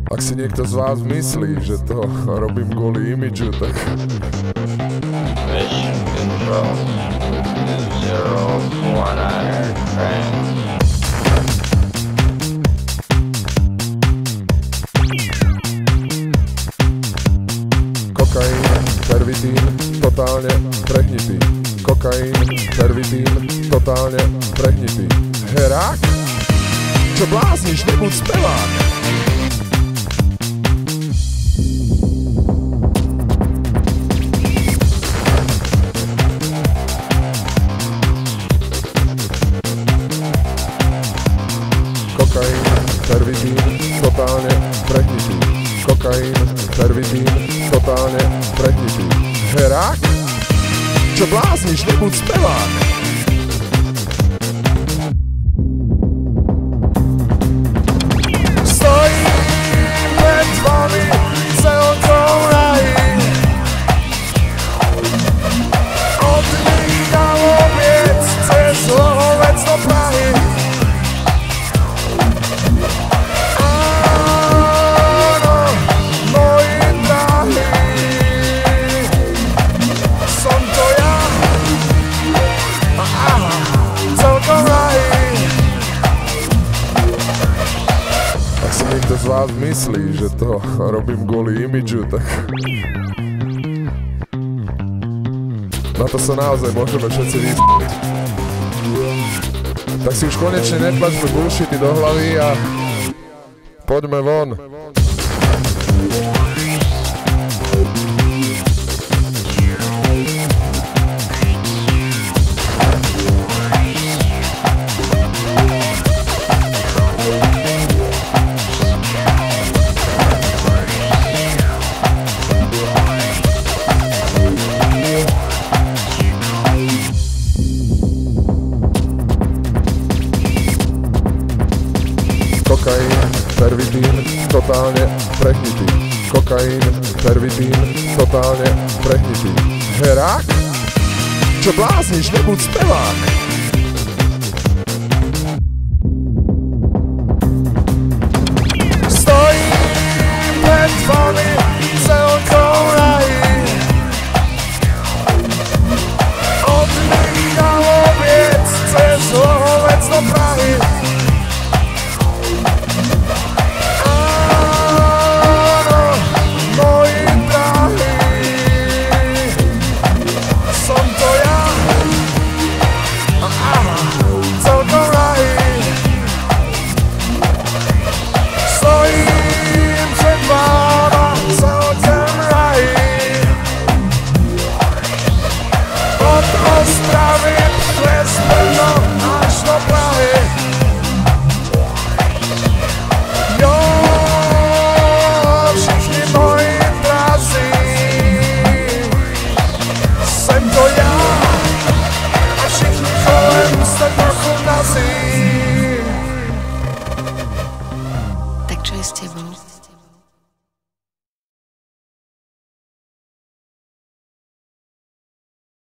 Ak si niekto z vás myslí, že to robím kvôli imidžu, tak... Mission control. Zero one hour train. Kokain, pervitín, totálne prehnitý. Kokain, pervitín, totálne prehnitý. Herák? Čo blázniš, nebuď spevák! Kokain, pervitín, totálne prehnitý. Kokain, pervitín, totálne prehnitý. Herák? Čo blázniš, nebuď spevák! Stojím pred vami celkom rají. Od nich dal obiec cez Hlohovec do Prahy. Niekto z vás myslí, že to robím kvôli imidžu, tak... Na to sa naozaj môžeme všetci vyspať. Tak si už konečne netlačme bullshity do hlavy a... Poďme von. Kokain, pervitín, totálne prehnitý. Kokain, pervitín, totálne prehnitý. Herák? Čo blázniš, nebuď spevák!